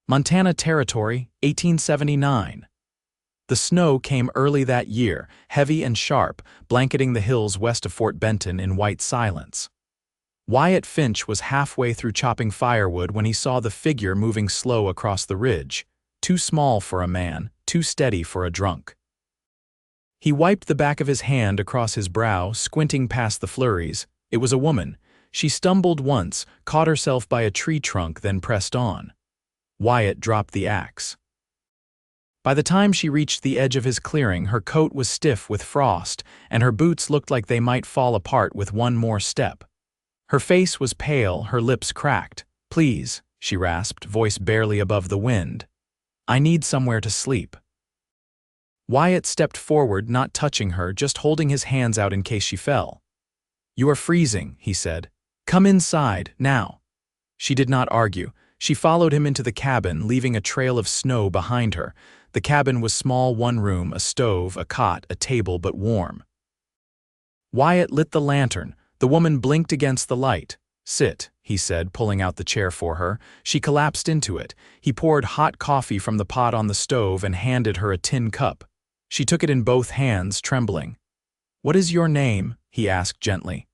Montana Territory, 1879. The snow came early that year, heavy and sharp, blanketing the hills west of Fort Benton in white silence. Wyatt Finch was halfway through chopping firewood when he saw the figure moving slow across the ridge, too small for a man, too steady for a drunk. He wiped the back of his hand across his brow, squinting past the flurries. It was a woman. She stumbled once, caught herself by a tree trunk, then pressed on. Wyatt dropped the axe. By the time she reached the edge of his clearing, her coat was stiff with frost, and her boots looked like they might fall apart with one more step. Her face was pale, her lips cracked. "Please," she rasped, voice barely above the wind. "I need somewhere to sleep." Wyatt stepped forward, not touching her, just holding his hands out in case she fell. "You are freezing," he said. "Come inside, now." She did not argue. She followed him into the cabin, leaving a trail of snow behind her. The cabin was small, one room, a stove, a cot, a table, but warm. Wyatt lit the lantern. The woman blinked against the light. "Sit," he said, pulling out the chair for her. She collapsed into it. He poured hot coffee from the pot on the stove and handed her a tin cup. She took it in both hands, trembling. "What is your name?" he asked gently.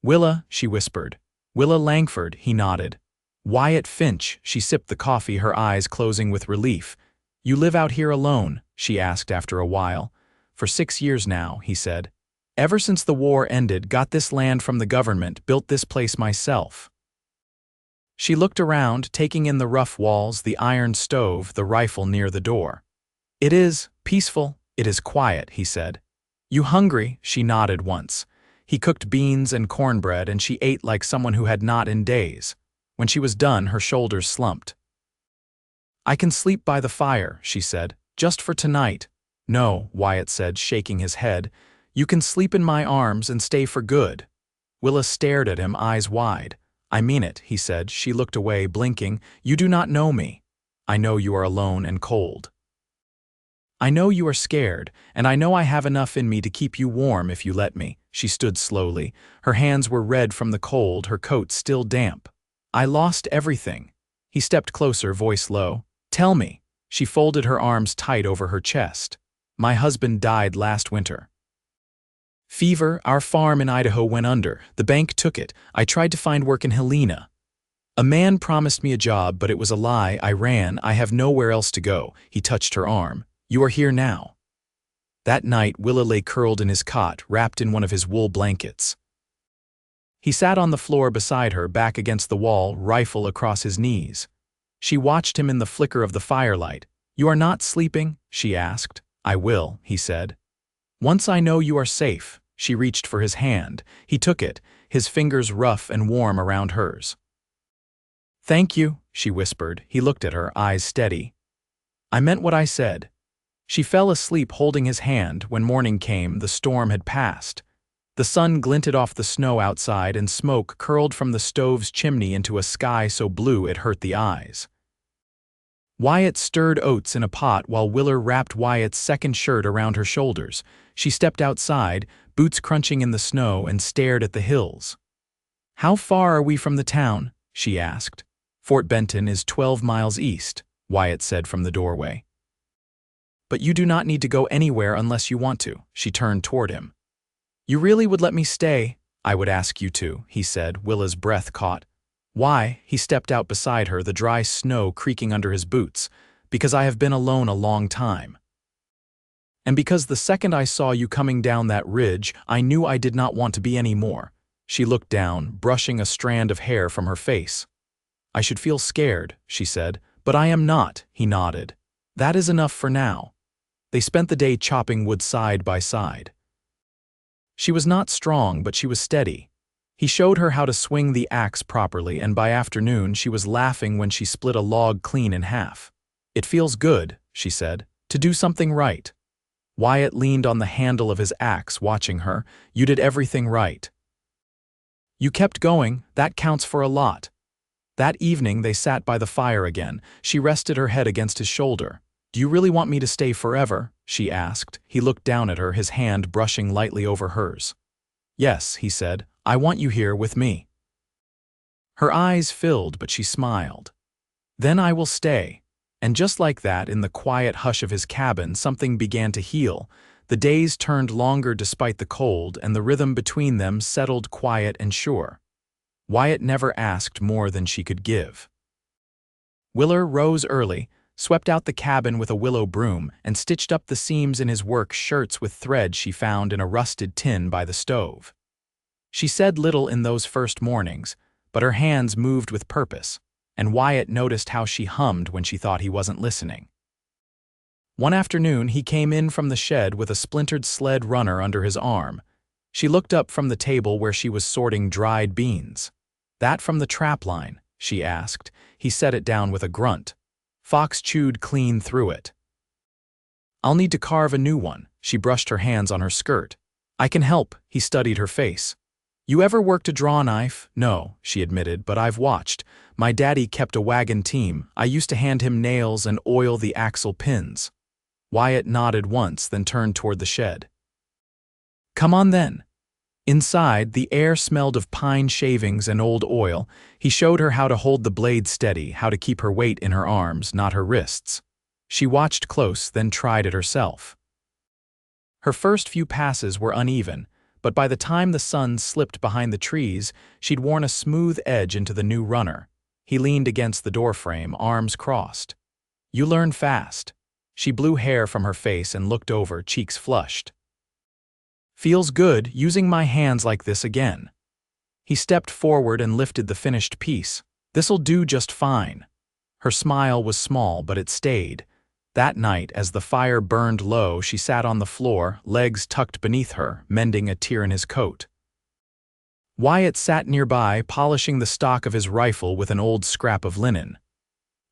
"Willa," she whispered. "Willa Langford," he nodded. "Wyatt Finch," she sipped the coffee, her eyes closing with relief. "You live out here alone?" she asked after a while. "For 6 years now," he said. "Ever since the war ended, got this land from the government, built this place myself." She looked around, taking in the rough walls, the iron stove, the rifle near the door. "It is peaceful, it is quiet," he said. "You hungry?" She nodded once. He cooked beans and cornbread, and she ate like someone who had not in days. When she was done, her shoulders slumped. "I can sleep by the fire," she said, "just for tonight." "No," Wyatt said, shaking his head. "You can sleep in my arms and stay for good." Willa stared at him, eyes wide. "I mean it," he said. She looked away, blinking. "You do not know me. I know you are alone and cold. I know you are scared, and I know I have enough in me to keep you warm if you let me." She stood slowly. Her hands were red from the cold, her coat still damp. "I lost everything." He stepped closer, voice low. "Tell me." She folded her arms tight over her chest. "My husband died last winter. Fever, our farm in Idaho went under. The bank took it. I tried to find work in Helena. A man promised me a job, but it was a lie. I ran. I have nowhere else to go." He touched her arm. "You are here now." That night, Willa lay curled in his cot, wrapped in one of his wool blankets. He sat on the floor beside her, back against the wall, rifle across his knees. She watched him in the flicker of the firelight. "You are not sleeping?" she asked. "I will," he said. "Once I know you are safe." She reached for his hand. He took it, his fingers rough and warm around hers. "Thank you," she whispered. He looked at her, eyes steady. "I meant what I said." She fell asleep holding his hand. When morning came, the storm had passed. The sun glinted off the snow outside, and smoke curled from the stove's chimney into a sky so blue it hurt the eyes. Wyatt stirred oats in a pot while Willa wrapped Wyatt's second shirt around her shoulders. She stepped outside, boots crunching in the snow, and stared at the hills. "How far are we from the town?" she asked. "Fort Benton is 12 miles east," Wyatt said from the doorway. "But you do not need to go anywhere unless you want to." She turned toward him. "You really would let me stay?" "I would ask you to," he said, Willa's breath caught. "Why?" He stepped out beside her, the dry snow creaking under his boots. "Because I have been alone a long time. And because the second I saw you coming down that ridge, I knew I did not want to be any more." She looked down, brushing a strand of hair from her face. "I should feel scared," she said. "But I am not," he nodded. "That is enough for now." They spent the day chopping wood side by side. She was not strong, but she was steady. He showed her how to swing the axe properly, and by afternoon she was laughing when she split a log clean in half. "It feels good," she said, "to do something right." Wyatt leaned on the handle of his axe, watching her. "You did everything right. You kept going, that counts for a lot." That evening they sat by the fire again. She rested her head against his shoulder. "Do you really want me to stay forever?" she asked. He looked down at her, his hand brushing lightly over hers. "Yes," he said, "I want you here with me." Her eyes filled, but she smiled. Then I will stay. And just like that, in the quiet hush of his cabin, something began to heal. The days turned longer despite the cold, and the rhythm between them settled quiet and sure. Wyatt never asked more than she could give. Willa rose early, swept out the cabin with a willow broom, and stitched up the seams in his work shirts with thread she found in a rusted tin by the stove. She said little in those first mornings, but her hands moved with purpose, and Wyatt noticed how she hummed when she thought he wasn't listening. One afternoon, he came in from the shed with a splintered sled runner under his arm. She looked up from the table where she was sorting dried beans. "That from the trap line?" she asked. He set it down with a grunt. Fox chewed clean through it. "I'll need to carve a new one." She brushed her hands on her skirt. "I can help." He studied her face. "You ever worked a draw knife?" "No," she admitted, "but I've watched. My daddy kept a wagon team. I used to hand him nails and oil the axle pins." Wyatt nodded once, then turned toward the shed. "Come on then." Inside, the air smelled of pine shavings and old oil. He showed her how to hold the blade steady, how to keep her weight in her arms, not her wrists. She watched close, then tried it herself. Her first few passes were uneven, but by the time the sun slipped behind the trees, she'd worn a smooth edge into the new runner. He leaned against the doorframe, arms crossed. "You learn fast." She blew hair from her face and looked over, cheeks flushed. "Feels good using my hands like this again." He stepped forward and lifted the finished piece. "This'll do just fine." Her smile was small, but it stayed. That night, as the fire burned low, she sat on the floor, legs tucked beneath her, mending a tear in his coat. Wyatt sat nearby, polishing the stock of his rifle with an old scrap of linen.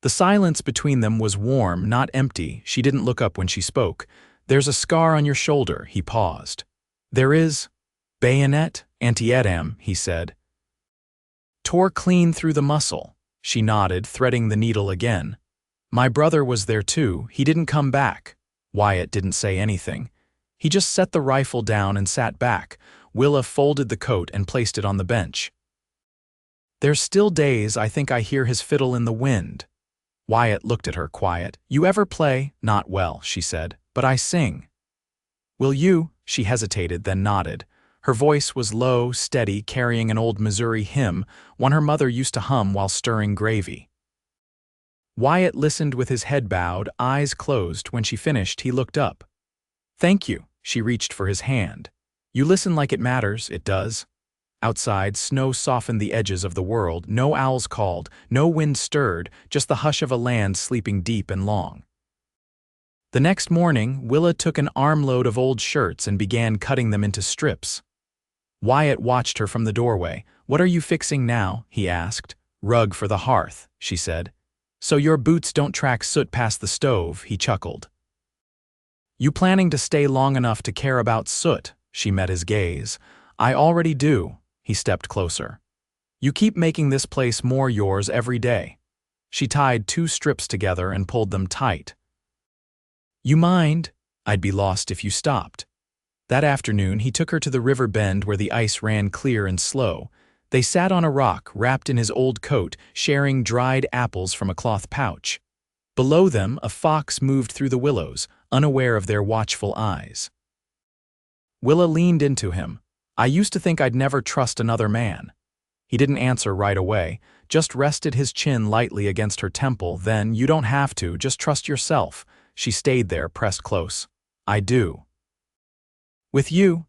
The silence between them was warm, not empty. She didn't look up when she spoke. "There's a scar on your shoulder." He paused. "There is?" "Bayonet, anti-edam," he said. "Tore clean through the muscle." She nodded, threading the needle again. "My brother was there too. He didn't come back." Wyatt didn't say anything. He just set the rifle down and sat back. Willa folded the coat and placed it on the bench. "There's still days I think I hear his fiddle in the wind." Wyatt looked at her, quiet. "You ever play?" "Not well," she said, "but I sing." "Will you?" She hesitated, then nodded. Her voice was low, steady, carrying an old Missouri hymn, one her mother used to hum while stirring gravy. Wyatt listened with his head bowed, eyes closed. When she finished, he looked up. "Thank you." She reached for his hand. "You listen like it matters." "It does." Outside, snow softened the edges of the world. No owls called, no wind stirred, just the hush of a land sleeping deep and long. The next morning, Willa took an armload of old shirts and began cutting them into strips. Wyatt watched her from the doorway. "What are you fixing now?" he asked. "Rug for the hearth," she said. "So your boots don't track soot past the stove," he chuckled. "You planning to stay long enough to care about soot?" She met his gaze. "I already do." He stepped closer. "You keep making this place more yours every day." She tied 2 strips together and pulled them tight. "You mind? I'd be lost if you stopped." That afternoon, he took her to the river bend where the ice ran clear and slow. They sat on a rock, wrapped in his old coat, sharing dried apples from a cloth pouch. Below them, a fox moved through the willows, unaware of their watchful eyes. Willa leaned into him. "I used to think I'd never trust another man." He didn't answer right away, just rested his chin lightly against her temple. Then, "You don't have to, just trust yourself." She stayed there, pressed close. "I do." "With you?"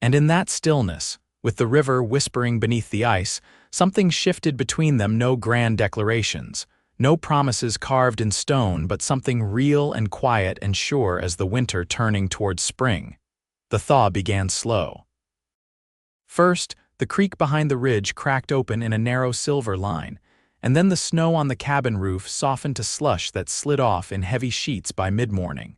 And in that stillness, with the river whispering beneath the ice, something shifted between them. No grand declarations, no promises carved in stone, but something real and quiet and sure as the winter turning towards spring. The thaw began slow. First, the creek behind the ridge cracked open in a narrow silver line, and then the snow on the cabin roof softened to slush that slid off in heavy sheets by mid-morning.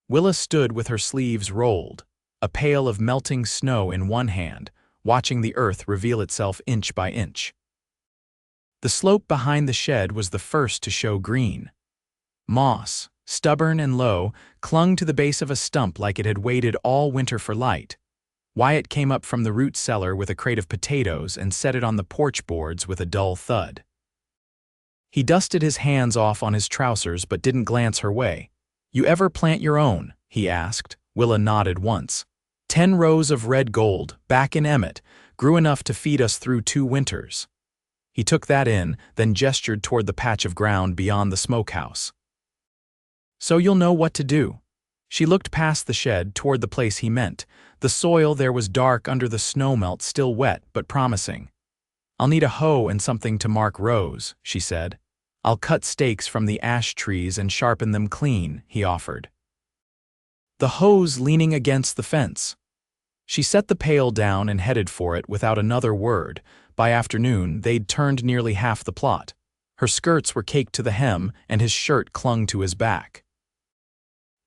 Willa stood with her sleeves rolled, a pail of melting snow in one hand, watching the earth reveal itself inch by inch. The slope behind the shed was the first to show green. Moss, stubborn and low, clung to the base of a stump like it had waited all winter for light. Wyatt came up from the root cellar with a crate of potatoes and set it on the porch boards with a dull thud. He dusted his hands off on his trousers but didn't glance her way. "You ever plant your own?" he asked. Willa nodded once. 10 rows of red gold, back in Emmett, grew enough to feed us through 2 winters. He took that in, then gestured toward the patch of ground beyond the smokehouse. "So you'll know what to do." She looked past the shed toward the place he meant. The soil there was dark under the snowmelt, still wet but promising. "I'll need a hoe and something to mark rows," she said. "I'll cut stakes from the ash trees and sharpen them clean," he offered. The hoe's leaning against the fence. She set the pail down and headed for it without another word. By afternoon, they'd turned nearly half the plot. Her skirts were caked to the hem, and his shirt clung to his back.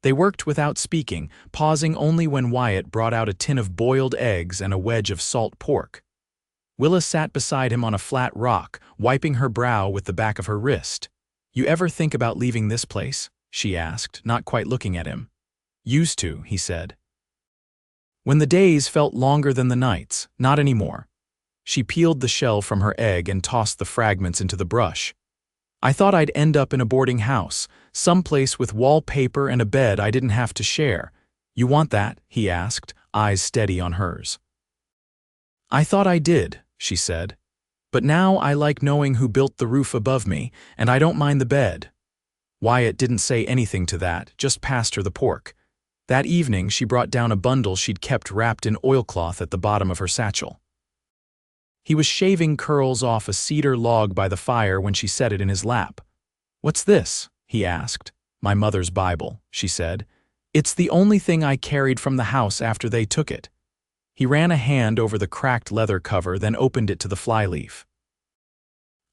They worked without speaking, pausing only when Wyatt brought out a tin of boiled eggs and a wedge of salt pork. Willa sat beside him on a flat rock, wiping her brow with the back of her wrist. "You ever think about leaving this place?" she asked, not quite looking at him. "Used to," he said. "When the days felt longer than the nights, not anymore." She peeled the shell from her egg and tossed the fragments into the brush. "I thought I'd end up in a boarding house, someplace with wallpaper and a bed I didn't have to share." "You want that?" he asked, eyes steady on hers. "I thought I did," she said. "But now I like knowing who built the roof above me, and I don't mind the bed." Wyatt didn't say anything to that, just passed her the pork. That evening she brought down a bundle she'd kept wrapped in oilcloth at the bottom of her satchel. He was shaving curls off a cedar log by the fire when she set it in his lap. "What's this?" he asked. "My mother's Bible," she said. "It's the only thing I carried from the house after they took it." He ran a hand over the cracked leather cover, then opened it to the flyleaf.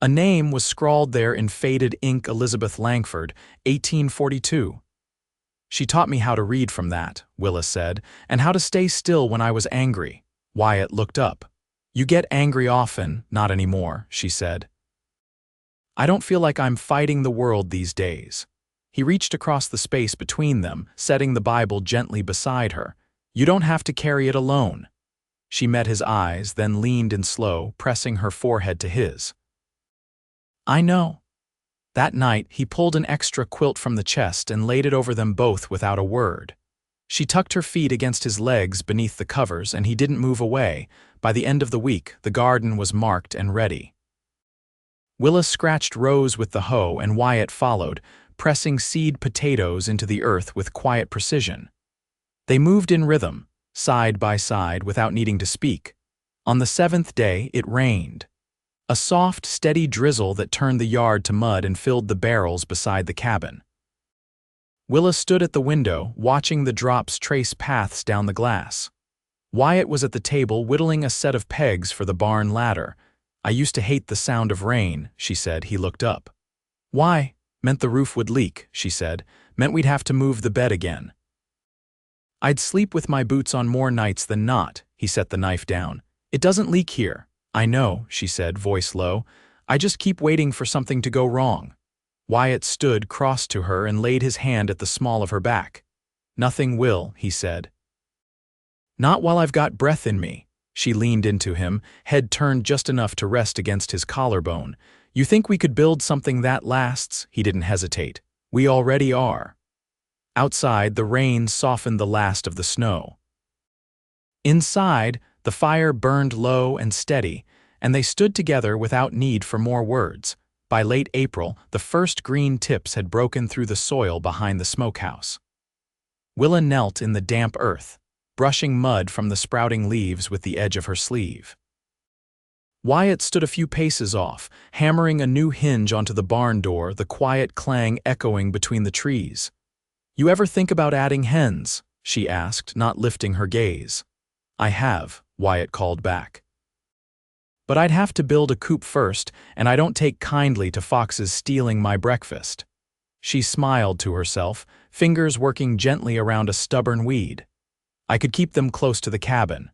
A name was scrawled there in faded ink: Elizabeth Langford, 1842. "She taught me how to read from that," Willa said, "and how to stay still when I was angry." Wyatt looked up. "You get angry often." "Not anymore," she said. "I don't feel like I'm fighting the world these days." He reached across the space between them, setting the Bible gently beside her. "You don't have to carry it alone." She met his eyes, then leaned in slow, pressing her forehead to his. "I know." That night, he pulled an extra quilt from the chest and laid it over them both without a word. She tucked her feet against his legs beneath the covers, and he didn't move away. By the end of the week, the garden was marked and ready. Willa scratched rows with the hoe, and Wyatt followed, pressing seed potatoes into the earth with quiet precision. They moved in rhythm, side by side, without needing to speak. On the 7th day, it rained. A soft, steady drizzle that turned the yard to mud and filled the barrels beside the cabin. Willa stood at the window, watching the drops trace paths down the glass. Wyatt was at the table whittling a set of pegs for the barn ladder. "I used to hate the sound of rain," she said. He looked up. "Why?" "Meant the roof would leak," she said. "Meant we'd have to move the bed again." "I'd sleep with my boots on more nights than not." He set the knife down. "It doesn't leak here." "I know," she said, voice low. "I just keep waiting for something to go wrong." Wyatt stood crossed to her and laid his hand at the small of her back. "Nothing will," he said. "Not while I've got breath in me." She leaned into him, head turned just enough to rest against his collarbone. "You think we could build something that lasts?" He didn't hesitate. "We already are." Outside, the rain softened the last of the snow. Inside, the fire burned low and steady, and they stood together without need for more words. By late April, the first green tips had broken through the soil behind the smokehouse. Willa knelt in the damp earth, brushing mud from the sprouting leaves with the edge of her sleeve. Wyatt stood a few paces off, hammering a new hinge onto the barn door, the quiet clang echoing between the trees. "You ever think about adding hens?" she asked, not lifting her gaze. "I have," Wyatt called back. "But I'd have to build a coop first, and I don't take kindly to foxes stealing my breakfast." She smiled to herself, fingers working gently around a stubborn weed. "I could keep them close to the cabin.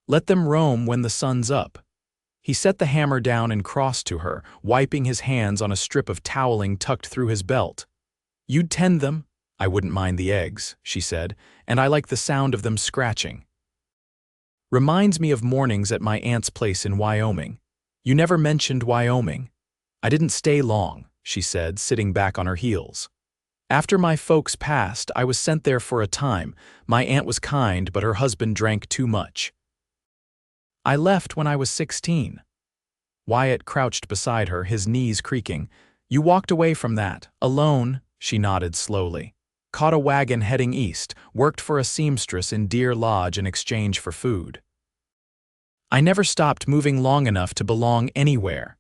Let them roam when the sun's up." He set the hammer down and crossed to her, wiping his hands on a strip of toweling tucked through his belt. "You'd tend them?" "I wouldn't mind the eggs," she said, "and I like the sound of them scratching. Reminds me of mornings at my aunt's place in Wyoming." "You never mentioned Wyoming." I didn't stay long, she said, sitting back on her heels. After my folks passed, I was sent there for a time. My aunt was kind, but her husband drank too much. I left when I was 16. Wyatt crouched beside her, his knees creaking. You walked away from that, alone, she nodded slowly. Caught a wagon heading east, worked for a seamstress in Deer Lodge in exchange for food. I never stopped moving long enough to belong anywhere.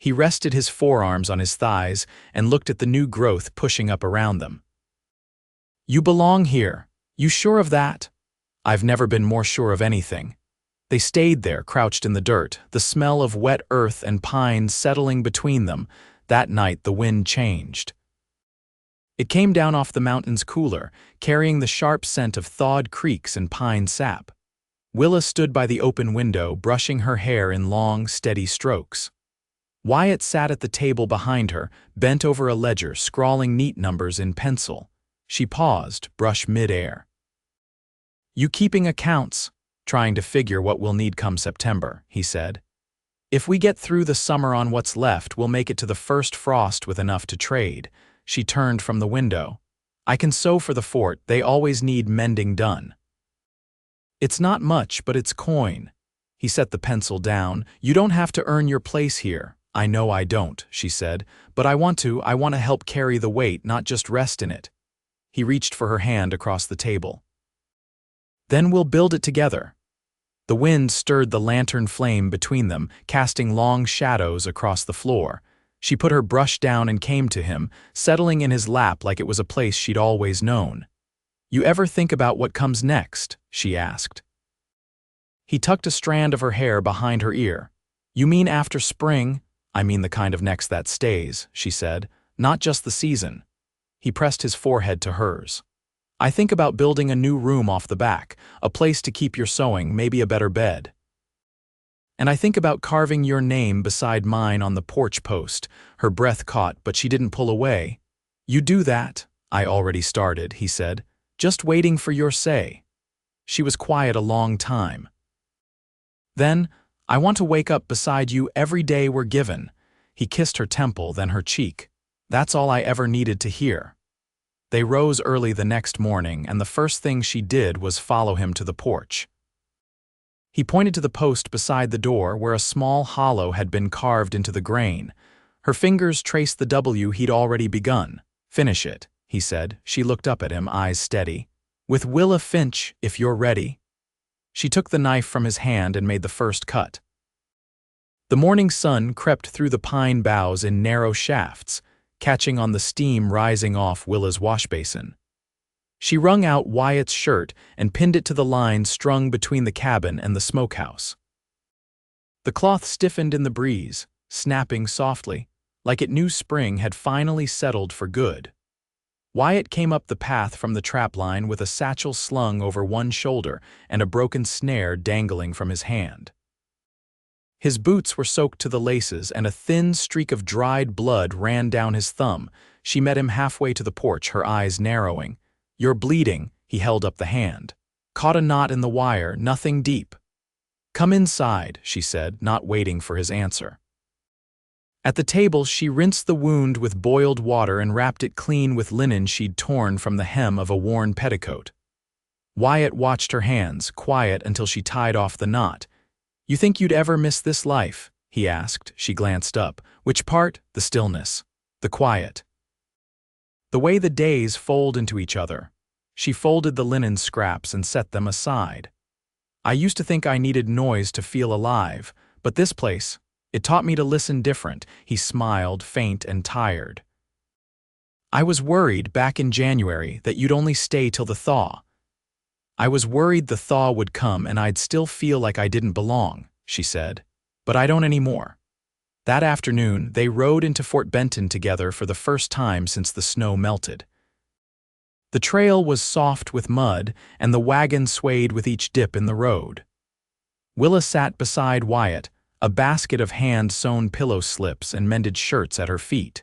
He rested his forearms on his thighs and looked at the new growth pushing up around them. You belong here. You sure of that? I've never been more sure of anything. They stayed there, crouched in the dirt, the smell of wet earth and pines settling between them. That night the wind changed. It came down off the mountains cooler, carrying the sharp scent of thawed creeks and pine sap. Willa stood by the open window, brushing her hair in long, steady strokes. Wyatt sat at the table behind her, bent over a ledger, scrawling neat numbers in pencil. She paused, brush mid-air. You keeping accounts? Trying to figure what we'll need come September, he said. If we get through the summer on what's left, we'll make it to the first frost with enough to trade. She turned from the window. I can sew for the fort, they always need mending done. It's not much, but it's coin. He set the pencil down. You don't have to earn your place here. I know I don't, she said, but I want to help carry the weight, not just rest in it. He reached for her hand across the table. Then we'll build it together. The wind stirred the lantern flame between them, casting long shadows across the floor. She put her brush down and came to him, settling in his lap like it was a place she'd always known. You ever think about what comes next? She asked. He tucked a strand of her hair behind her ear. You mean after spring? I mean the kind of next that stays, she said, not just the season. He pressed his forehead to hers. I think about building a new room off the back, a place to keep your sewing, maybe a better bed. And I think about carving your name beside mine on the porch post. Her breath caught, but she didn't pull away. You do that? I already started, he said, just waiting for your say. She was quiet a long time. Then, I want to wake up beside you every day we're given. He kissed her temple, then her cheek. That's all I ever needed to hear. They rose early the next morning, and the first thing she did was follow him to the porch. He pointed to the post beside the door where a small hollow had been carved into the grain. Her fingers traced the W he'd already begun. Finish it, he said. She looked up at him, eyes steady. With Willa Finch, if you're ready. She took the knife from his hand and made the first cut. The morning sun crept through the pine boughs in narrow shafts, catching on the steam rising off Willa's washbasin. She wrung out Wyatt's shirt and pinned it to the line strung between the cabin and the smokehouse. The cloth stiffened in the breeze, snapping softly, like it knew spring had finally settled for good. Wyatt came up the path from the trapline with a satchel slung over one shoulder and a broken snare dangling from his hand. His boots were soaked to the laces, and a thin streak of dried blood ran down his thumb. She met him halfway to the porch, her eyes narrowing. You're bleeding, he held up the hand. Caught a knot in the wire, nothing deep. Come inside, she said, not waiting for his answer. At the table, she rinsed the wound with boiled water and wrapped it clean with linen she'd torn from the hem of a worn petticoat. Wyatt watched her hands, quiet until she tied off the knot. You think you'd ever miss this life? He asked. She glanced up. Which part? The stillness. The quiet. The way the days fold into each other. She folded the linen scraps and set them aside. I used to think I needed noise to feel alive, but this place, it taught me to listen different. He smiled, faint and tired. I was worried back in January that you'd only stay till the thaw. I was worried the thaw would come and I'd still feel like I didn't belong, she said. But I don't anymore. That afternoon, they rode into Fort Benton together for the first time since the snow melted. The trail was soft with mud, and the wagon swayed with each dip in the road. Willa sat beside Wyatt, a basket of hand-sewn pillow slips and mended shirts at her feet.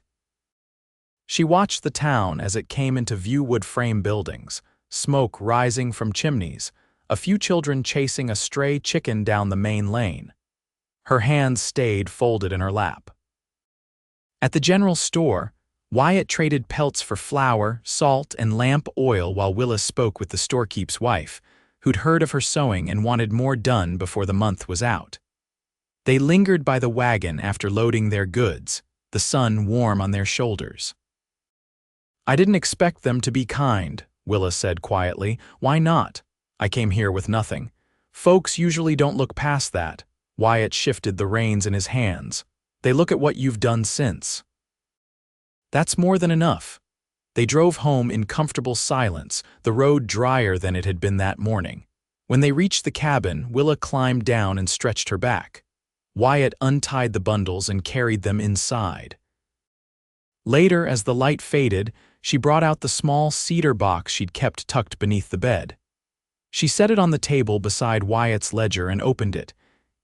She watched the town as it came into view, wood frame buildings, smoke rising from chimneys, a few children chasing a stray chicken down the main lane. Her hands stayed folded in her lap. At the general store, Wyatt traded pelts for flour, salt, and lamp oil while Willa spoke with the storekeep's wife, who'd heard of her sewing and wanted more done before the month was out. They lingered by the wagon after loading their goods, the sun warm on their shoulders. "I didn't expect them to be kind," Willa said quietly. "Why not? I came here with nothing. Folks usually don't look past that." Wyatt shifted the reins in his hands. "They look at what you've done since." That's more than enough. They drove home in comfortable silence, the road drier than it had been that morning. When they reached the cabin, Willa climbed down and stretched her back. Wyatt untied the bundles and carried them inside. Later, as the light faded, she brought out the small cedar box she'd kept tucked beneath the bed. She set it on the table beside Wyatt's ledger and opened it.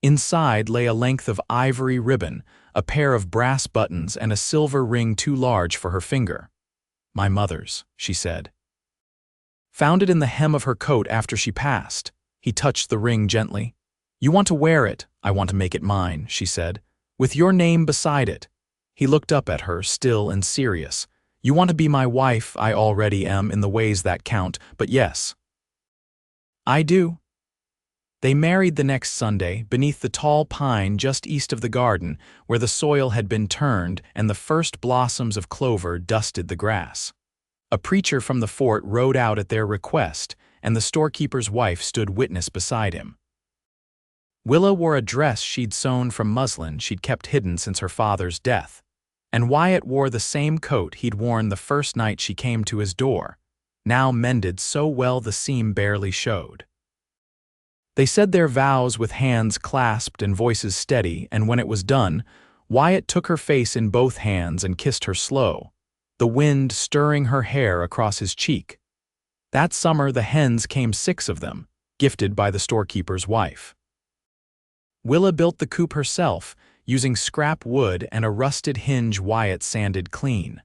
Inside lay a length of ivory ribbon, a pair of brass buttons, and a silver ring too large for her finger. "My mother's," she said. "Found it in the hem of her coat after she passed." He touched the ring gently. "You want to wear it, I want to make it mine," she said, "with your name beside it." He looked up at her, still and serious. "You want to be my wife, I already am in the ways that count, but yes, I do." They married the next Sunday, beneath the tall pine just east of the garden, where the soil had been turned and the first blossoms of clover dusted the grass. A preacher from the fort rode out at their request, and the storekeeper's wife stood witness beside him. Willa wore a dress she'd sewn from muslin she'd kept hidden since her father's death, and Wyatt wore the same coat he'd worn the first night she came to his door, now mended so well the seam barely showed. They said their vows with hands clasped and voices steady, and when it was done, Wyatt took her face in both hands and kissed her slow, the wind stirring her hair across his cheek. That summer the hens came 6 of them, gifted by the storekeeper's wife. Willa built the coop herself, using scrap wood and a rusted hinge Wyatt sanded clean.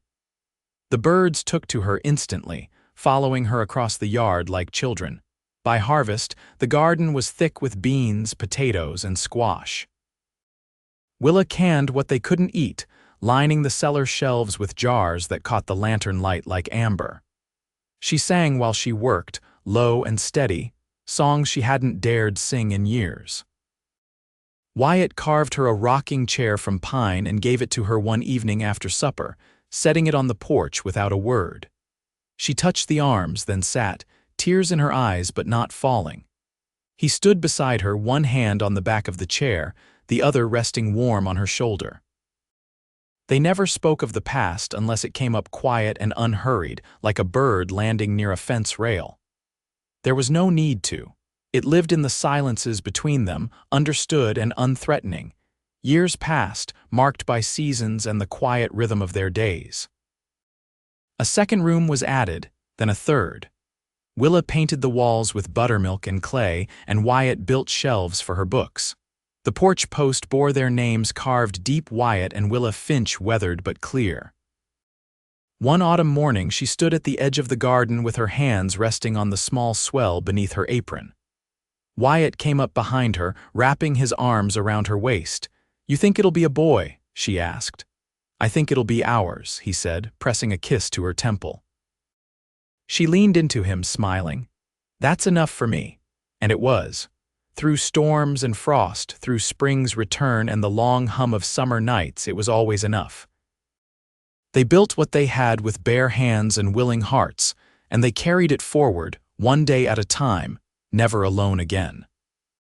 The birds took to her instantly, following her across the yard like children. By harvest, the garden was thick with beans, potatoes, and squash. Willa canned what they couldn't eat, lining the cellar shelves with jars that caught the lantern light like amber. She sang while she worked, low and steady, songs she hadn't dared sing in years. Wyatt carved her a rocking chair from pine and gave it to her one evening after supper, setting it on the porch without a word. She touched the arms, then sat, tears in her eyes but not falling. He stood beside her, one hand on the back of the chair, the other resting warm on her shoulder. They never spoke of the past unless it came up quiet and unhurried, like a bird landing near a fence rail. There was no need to. It lived in the silences between them, understood and unthreatening. Years passed, marked by seasons and the quiet rhythm of their days. A second room was added, then a third. Willa painted the walls with buttermilk and clay, and Wyatt built shelves for her books. The porch post bore their names carved deep: Wyatt and Willa Finch, weathered but clear. One autumn morning she stood at the edge of the garden with her hands resting on the small swell beneath her apron. Wyatt came up behind her, wrapping his arms around her waist. "You think it'll be a boy?" she asked. "I think it'll be ours," he said, pressing a kiss to her temple. She leaned into him, smiling. "That's enough for me." And it was. Through storms and frost, through spring's return and the long hum of summer nights, it was always enough. They built what they had with bare hands and willing hearts, and they carried it forward, one day at a time, never alone again.